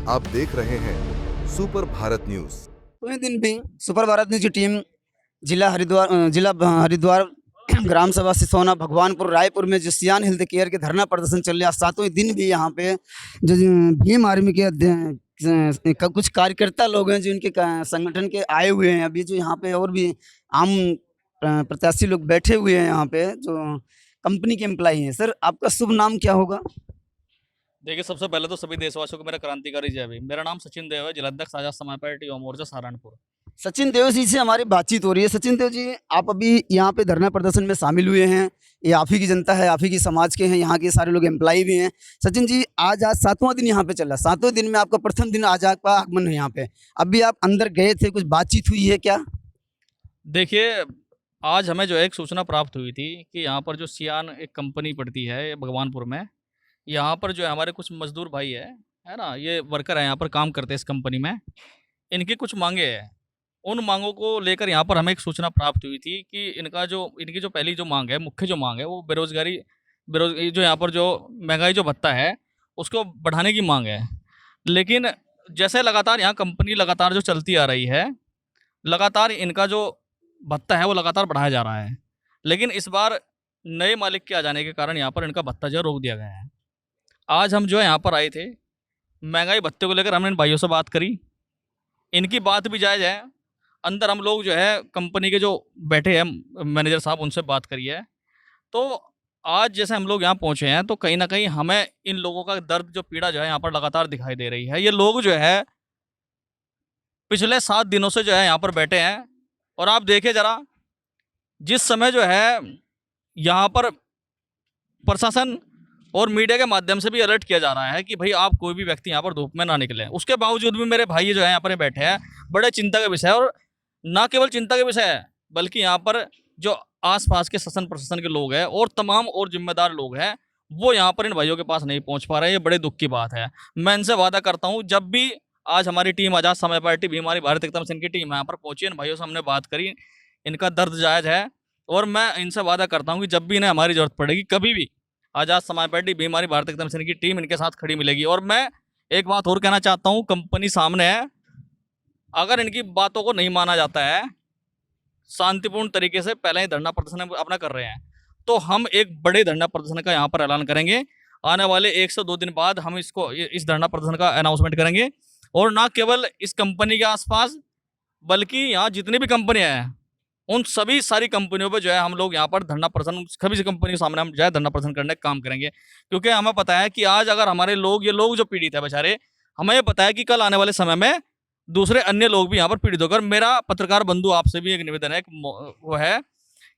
आप देख रहे हैं सुपर भारत न्यूज। तो इस दिन भी सुपर भारत न्यूज की टीम जिला हरिद्वार ग्राम सभा सिसोना भगवानपुर रायपुर में जो सियान हेल्थ केयर के धरना प्रदर्शन चल रहा है, सातवें दिन भी यहाँ पे जो भीम आर्मी के कुछ कार्यकर्ता लोग हैं जो इनके संगठन के आए हुए हैं। अभी जो यहाँ पे और भी आम प्रत्याशी लोग बैठे हुए हैं यहाँ पे जो कंपनी के एम्प्लॉई हैं। सर, आपका शुभ नाम क्या होगा? देखिए, सबसे पहले तो सभी देशवासियों को मेरा क्रांतिकारी जय भीम। मेरा नाम सचिन देव है, जिलाध्यक्ष आजाद समाज पार्टी युवा मोर्चा सहारनपुर। सचिन देव जी से हमारी बातचीत हो रही है। सचिन देव जी, आप अभी यहाँ पे धरना प्रदर्शन में शामिल हुए हैं। ये आप ही की जनता है, आप ही की समाज के हैं, यहाँ के सारे लोग एम्प्लॉई भी हैं। सचिन जी, आज 7वां दिन यहाँ पे चला, 7वें दिन में आपका प्रथम दिन आज आपका आगमन है यहाँ पे। अभी आप अंदर गए थे, कुछ बातचीत हुई है क्या? देखिए, आज हमें जो है एक सूचना प्राप्त हुई थी कि यहाँ पर जो सियान एक कंपनी पड़ती है ये भगवानपुर में, यहाँ पर जो है हमारे कुछ मजदूर भाई है ना, ये वर्कर हैं, यहाँ पर काम करते हैं इस कंपनी में। इनकी कुछ मांगे हैं, उन मांगों को लेकर यहाँ पर हमें एक सूचना प्राप्त हुई थी कि इनकी जो पहली जो मांग है, मुख्य जो मांग है, वो जो यहाँ पर जो महंगाई जो भत्ता है उसको बढ़ाने की मांग है। लेकिन जैसे लगातार यहाँ कंपनी लगातार जो चलती आ रही है, लगातार इनका जो भत्ता है वो लगातार बढ़ाया जा रहा है। लेकिन इस बार नए मालिक के आ जाने के कारण यहाँ पर इनका भत्ता जो है रोक दिया गया है। आज हम जो है यहाँ पर आए थे, महंगाई भत्ते को लेकर हमने इन भाइयों से बात करी, इनकी बात भी जायज़ है। अंदर हम लोग जो है कंपनी के जो बैठे हैं मैनेजर साहब, उनसे बात करी है। तो आज जैसे हम लोग यहाँ पहुँचे हैं तो कहीं ना कहीं हमें इन लोगों का दर्द, जो पीड़ा जो है यहाँ पर लगातार दिखाई दे रही है। ये लोग जो है पिछले 7 दिनों से जो है यहाँ पर बैठे हैं, और आप देखिए ज़रा, जिस समय जो है यहाँ पर प्रशासन और मीडिया के माध्यम से भी अलर्ट किया जा रहा है कि भाई आप कोई भी व्यक्ति यहाँ पर धूप में ना निकले, उसके बावजूद भी मेरे भाई जो है यहाँ पर बैठे हैं। बड़े चिंता का विषय है, और ना केवल चिंता का विषय है बल्कि यहाँ पर जो आसपास के शासन प्रशासन के लोग हैं और तमाम और जिम्मेदार लोग हैं, वो यहाँ पर इन भाइयों के पास नहीं पहुँच पा रहे हैं। ये बड़े दुख की बात है। मैं इनसे वादा करता हूँ, जब भी आज हमारी team Azad Samaj party Bhim army Bharat एकता संघ की टीम यहाँ पर पहुंची, इन भाइयों से हमने बात करी, इनका दर्द जायज़ है, और मैं इनसे वादा करता हूँ कि जब भी इन्हें हमारी जरूरत पड़ेगी, कभी भी आजाद समाज पार्टी भीम आर्मी भारत एकता संघ की टीम इनके साथ खड़ी मिलेगी। और मैं एक बात और कहना चाहता हूँ, कंपनी सामने है, अगर इनकी बातों को नहीं माना जाता है, शांतिपूर्ण तरीके से पहले ही धरना प्रदर्शन अपना कर रहे हैं, तो हम एक बड़े धरना प्रदर्शन का यहाँ पर ऐलान करेंगे। आने वाले 1 से 2 दिन बाद हम इस धरना प्रदर्शन का अनाउंसमेंट करेंगे, और ना केवल इस कंपनी के आसपास बल्कि यहाँ जितनी भी कंपनियां हैं उन सभी सारी कंपनियों पे जो है हम लोग यहाँ पर धरना प्रदर्शन, सभी कंपनी के सामने हम जो है धरना प्रदर्शन करने का काम करेंगे। क्योंकि हमें पता है कि आज अगर हमारे लोग, ये लोग जो पीड़ित है बेचारे, हमें ये पता है कि कल आने वाले समय में दूसरे अन्य लोग भी यहाँ पर पीड़ित होकर। मेरा पत्रकार बंधु आपसे भी एक निवेदन है, वो है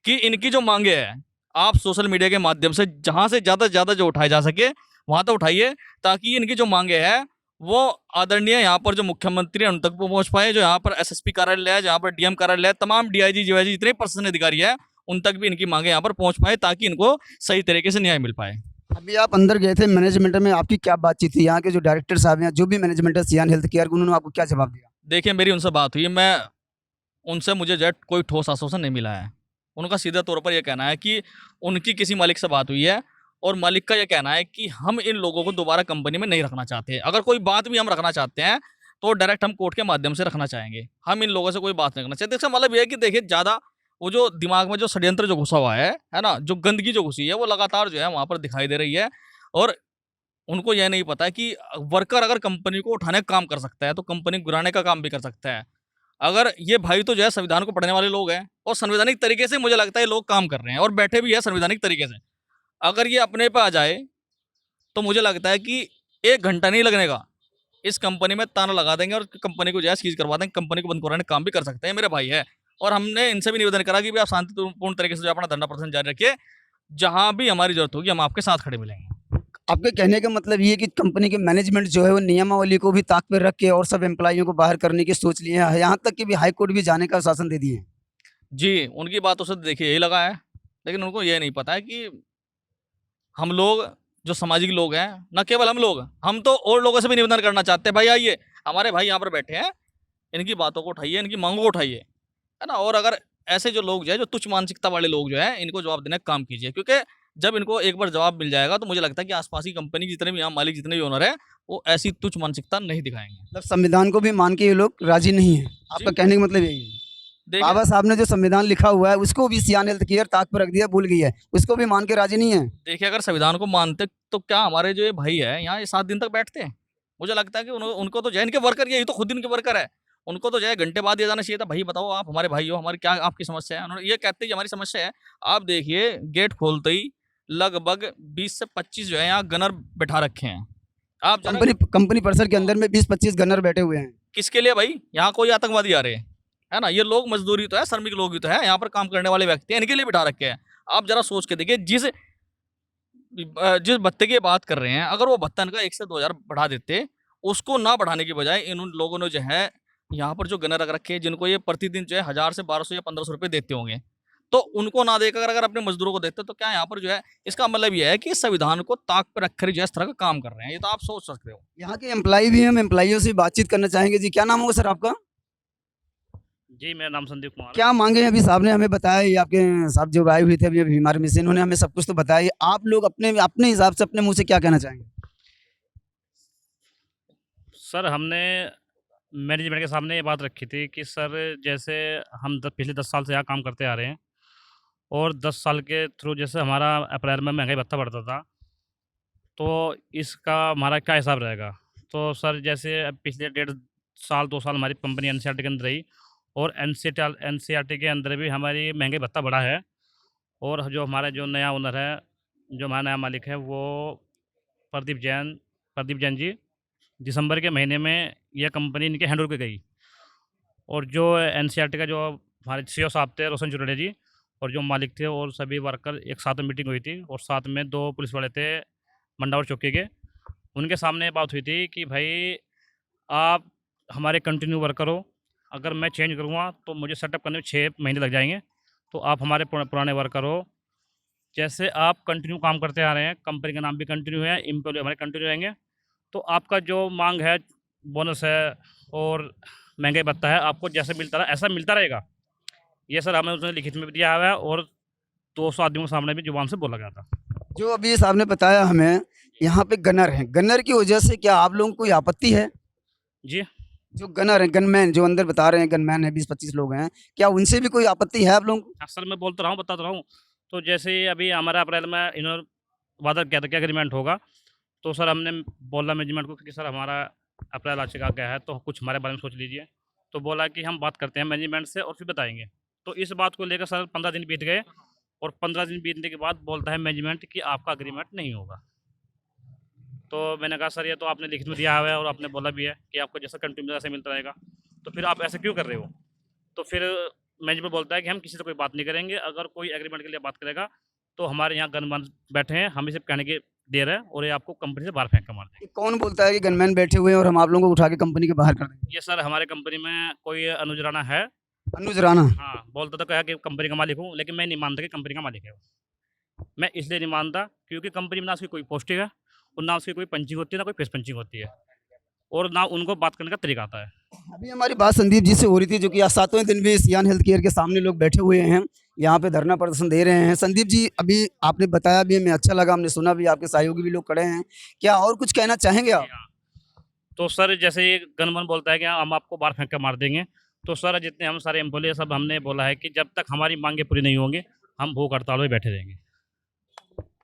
कि इनकी जो मांगे हैं, आप सोशल मीडिया के माध्यम से जहाँ से ज़्यादा जो उठाए जा सके वहाँ तो उठाइए, ताकि इनकी जो मांगे हैं वो आदरणीय यहाँ पर जो मुख्यमंत्री है उन तक पहुँच पाए, जो यहाँ पर एसएसपी कार्यालय है, जहाँ पर डीएम कार्यालय है, तमाम डीआईजी जीआईजी जितने प्रशासनिक अधिकारी है उन तक भी इनकी मांगे यहाँ पर पहुँच पाए, ताकि इनको सही तरीके से न्याय मिल पाए। अभी आप अंदर गए थे, मैनेजमेंट में आपकी क्या बातचीत थी? यहाँ के जो डायरेक्टर साहब हैं, जो भी मैनेजमेंट है सियान हेल्थ केयर, उन्होंने आपको क्या जवाब दिया? देखिए, मेरी उनसे बात हुई, मुझे जो कोई ठोस आश्वासन नहीं मिला है। उनका सीधा तौर पर यह कहना है कि उनकी किसी मालिक से बात हुई है, और मालिक का यह कहना है कि हम इन लोगों को दोबारा कंपनी में नहीं रखना चाहते। अगर कोई बात भी हम रखना चाहते हैं तो डायरेक्ट हम कोर्ट के माध्यम से रखना चाहेंगे, हम इन लोगों से कोई बात नहीं करना चाहते। इसका मतलब यह है कि देखिए, ज़्यादा वो जो दिमाग में जो षड्यंत्र जो घुसा हुआ है ना, जो गंदगी जो घुसी है, वो लगातार जो है वहाँ पर दिखाई दे रही है। और उनको यह नहीं पता कि वर्कर अगर कंपनी को उठाने का काम कर सकता है तो कंपनी गिराने का काम भी कर सकता है। अगर ये भाई तो जो है संविधान को पढ़ने वाले लोग हैं, और संवैधानिक तरीके से मुझे लगता है लोग काम कर रहे हैं और बैठे भी है संवैधानिक तरीके से। अगर ये अपने पे आ जाए तो मुझे लगता है कि 1 घंटा नहीं लगने का, इस कंपनी में ताला लगा देंगे और कंपनी को जो है सीज करवा देंगे, कंपनी को बंद करवाने का काम भी कर सकते हैं। मेरे भाई है, और हमने इनसे भी निवेदन करा कि भी आप शांतिपूर्ण तरीके से जो अपना धरना प्रदर्शन जारी रखिए, जहां भी हमारी जरूरत होगी हम आपके साथ खड़े मिलेंगे। आपके कहने का मतलब ये कि कंपनी के मैनेजमेंट जो है वो नियमावली को भी ताक पर रख के और सब एम्प्लॉइयों को बाहर करने की सोच लिए हैं, यहाँ तक कि भी हाई कोर्ट भी जाने का शासन दे दिए हैं। जी, उनकी बातों से देखिए यही लगा है, लेकिन उनको ये नहीं पता है कि हम लोग जो सामाजिक लोग हैं, न केवल हम तो और लोगों से भी निवेदन करना चाहते हैं, भाई आइए, हमारे भाई यहाँ पर बैठे हैं, इनकी बातों को उठाइए, इनकी मांगों को उठाइए, है ना। और अगर ऐसे जो लोग जो है, जो तुच्छ मानसिकता वाले लोग जो हैं, इनको जवाब देने का काम कीजिए। क्योंकि जब इनको एक बार जवाब मिल जाएगा तो मुझे लगता है कि आसपास की कंपनी जितने भी यहाँ मालिक जितने भी ओनर है वो ऐसी तुच्छ मानसिकता नहीं दिखाएंगे। मतलब संविधान को भी मान के ये लोग राजी नहीं है, आपका कहने का मतलब यही है। देखिए बाबा साहब ने जो संविधान लिखा हुआ है उसको भी सियान हेल्थ केयर ताक पर रख दिया, भूल गई है, उसको भी मान के राजी नहीं है। देखिए अगर संविधान को मानते तो क्या हमारे जो ये भाई है यहाँ ये 7 दिन तक बैठते हैं? मुझे लगता है कि उनको तो जो है इनके वर्कर, यही तो खुद इनके वर्कर है, उनको तो जो है घंटे बाद दिया जाना चाहिए था, भाई बताओ आप हमारे भाई हो, हमारी क्या आपकी समस्या है। उन्होंने ये कहते ही हमारी समस्या है। आप देखिए गेट खोलते ही लगभग 20 से 25 जो है यहाँ गनर बैठा रखे हैं। आप जरा कंपनी परिसर के अंदर में 20-25 गनर बैठे हुए हैं। किसके लिए भाई? यहाँ कोई आतंकवादी आ रहे हैं, है ना? ये लोग मजदूरी तो है, श्रमिक लोग ही तो है, यहाँ पर काम करने वाले व्यक्ति हैं, इनके लिए बिठा रखे हैं। आप जरा सोच के देखिए, जिस भत्ते की बात कर रहे हैं, अगर वो भत्ता इनका 1 से 2 हज़ार बढ़ा देते, उसको ना बढ़ाने की बजाय इन उन लोगों ने जो है यहाँ पर जो गनर रख रखे हैं, जिनको ये प्रतिदिन जो है 1000 से 1200 या 1500 रुपए देते होंगे, तो उनको ना देकर अगर अपने मजदूरों को देते तो क्या यहाँ पर जो है, इसका मतलब ये है कि संविधान को ताक पर रखकर जो है इस तरह का काम कर रहे हैं। ये तो आप सोच सकते हो। यहाँ के एम्प्लॉय भी हैं, हम एम्प्लॉइयों से बातचीत करना चाहेंगे। जी क्या नाम होगा सर आपका? जी, मेरा नाम संदीप कुमार है। क्या मांगे हैं? अभी साहब ने हमें बताया, ये आपके साहब जो आए हुए थे अभी बीमार में से, इन्होंने हमें सब कुछ तो बताया। आप लोग अपने अपने हिसाब से अपने मुंह से क्या कहना चाहेंगे? सर, हमने मैनेजमेंट के सामने ये बात रखी थी कि सर जैसे हम पिछले 10 साल से यहाँ काम करते आ रहे हैं और 10 साल के थ्रू जैसे हमारा अप्रैल में महंगाई भत्ता बढ़ता था, तो इसका हमारा क्या हिसाब रहेगा? तो सर जैसे अब पिछले 1.5 साल 2 साल हमारी कंपनी एनसीईआरटी के अंदर रही और एनसीईआरटी के अंदर भी हमारी महंगाई भत्ता बढ़ा है। और जो हमारा जो नया ओनर है, जो हमारा नया मालिक है, वो प्रदीप जैन जी, दिसंबर के महीने में यह कंपनी इनके हैंड ओवर पे गई। और जो एनसीईआरटी का जो हमारे सीईओ साहब थे रोशन चुरेलिया जी, और जो मालिक थे और सभी वर्कर एक साथ में मीटिंग हुई थी और साथ में 2 पुलिस वाले थे मंडावर चौकी के। उनके सामने बात हुई थी कि भाई आप हमारे कंटिन्यू वर्कर हो, अगर मैं चेंज करूँगा तो मुझे सेटअप करने में 6 महीने लग जाएंगे, तो आप हमारे पुराने वर्कर हो, जैसे आप कंटिन्यू काम करते आ रहे हैं, कंपनी का नाम भी कंटिन्यू है, एम्प्लॉय हमारे कंटिन्यू रहेंगे, तो आपका जो मांग है, बोनस है और महंगाई भत्ता है, आपको जैसे मिलता रहा ऐसा मिलता रहेगा। ये सर हमें उसने लिखित में भी दिया हुआ है और 200 आदमियों के सामने भी जुबान से बोला गया था। जो अभी साहब ने बताया हमें, यहाँ पे गनर हैं, गनर की वजह से क्या आप लोगों को कोई आपत्ति है? जी, जो गनर हैं, गनमैन जो अंदर बता रहे हैं, गनमैन है 20-25 लोग हैं, क्या उनसे भी कोई आपत्ति है आप लोगों को? अक्सर मैं बोलता रहा हूँ, बताता रहा हूँ। तो जैसे ही अभी हमारा अप्रैल में इन्होंने वादा किया था कि एग्रीमेंट होगा, तो सर हमने बोला मैनेजमेंट को कि सर हमारा अप्रैल आ चुका गया है, तो कुछ हमारे बारे में सोच लीजिए। तो बोला कि हम बात करते हैं मैनेजमेंट से और फिर बताएंगे। तो इस बात को लेकर सर 15 दिन बीत गए और 15 दिन बीतने के बाद बोलता है मैनेजमेंट कि आपका एग्रीमेंट नहीं होगा। तो मैंने कहा सर ये तो आपने लिखित में दिया हुआ है और आपने बोला भी है कि आपको जैसा कंटिन्यू ऐसे मिलता रहेगा, तो फिर आप ऐसे क्यों कर रहे हो? तो फिर मैनेजमेंट बोलता है कि हम किसी से कोई बात नहीं करेंगे, अगर कोई एग्रीमेंट के लिए बात करेगा तो हमारे यहाँ गनमैन बैठे हैं, हम इसे कहने के दे रहे हैं और ये आपको कंपनी से बाहर फेंक कर मार देंगे। ये कौन बोलता है कि गनमैन बैठे हुए हैं और हम आप लोगों को उठा के कंपनी के बाहर कर देंगे? ये सर हमारे कंपनी में कोई अनुज राणा है। अनुज राणा? हाँ, बोलता तो कहा कि कंपनी का मालिक हूँ, लेकिन मैं नहीं मानता कि कंपनी का मालिक है वो। मैं इसलिए नहीं मानता क्योंकि कंपनी में ना उसकी कोई पोस्टिंग है और ना उसकी कोई पंचिंग होती है, ना कोई फेस पंचिंग होती है और ना उनको बात करने का तरीका आता है। अभी हमारी बात संदीप जी से हो रही थी, जो कि आज 7वें दिन भी सियान हेल्थ केयर के सामने लोग बैठे हुए हैं, यहाँ पे धरना प्रदर्शन दे रहे हैं। संदीप जी, अभी आपने बताया भी, हमें अच्छा लगा, हमने सुना भी, आपके सहयोगी भी लोग खड़े हैं, क्या और कुछ कहना चाहेंगे आप? तो सर जैसे ये गनमैन बोलता है कि हम आपको बाहर फेंक कर मार देंगे, तो सर जितने हम सारे एम्प्लॉय सब हमने बोला है कि जब तक हमारी मांगे पूरी नहीं होंगी हम भूख हड़ताल में बैठे रहेंगे।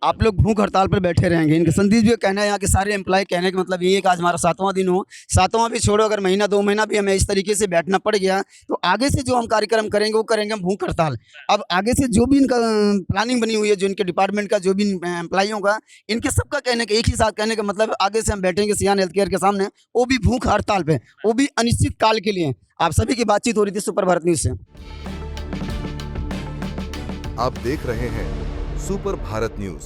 आप लोग भूख हड़ताल पर बैठे रहेंगे? इनका संदीप जी का कहना है, यहाँ के सारे एम्प्लॉय कहने का मतलब ये है कि आज हमारा 7वां दिन हो, 7वां भी छोड़ो, अगर महीना 2 महीना भी हमें इस तरीके से बैठना पड़ गया तो आगे से जो हम कार्यक्रम करेंगे वो करेंगे हम भूख हड़ताल। अब आगे से जो भी इनका प्लानिंग बनी हुई है, जो इनके डिपार्टमेंट का, जो भी एम्प्लॉइयों का, इनके सबका कहने का एक ही साथ कहने का मतलब आगे से हम बैठेंगे सियान हेल्थ केयर के सामने, वो भी भूख हड़ताल पे, वो भी अनिश्चित काल के लिए। आप सभी की बातचीत हो रही थी सुपर भारत न्यूज़ से। आप देख रहे हैं सुपर भारत न्यूज।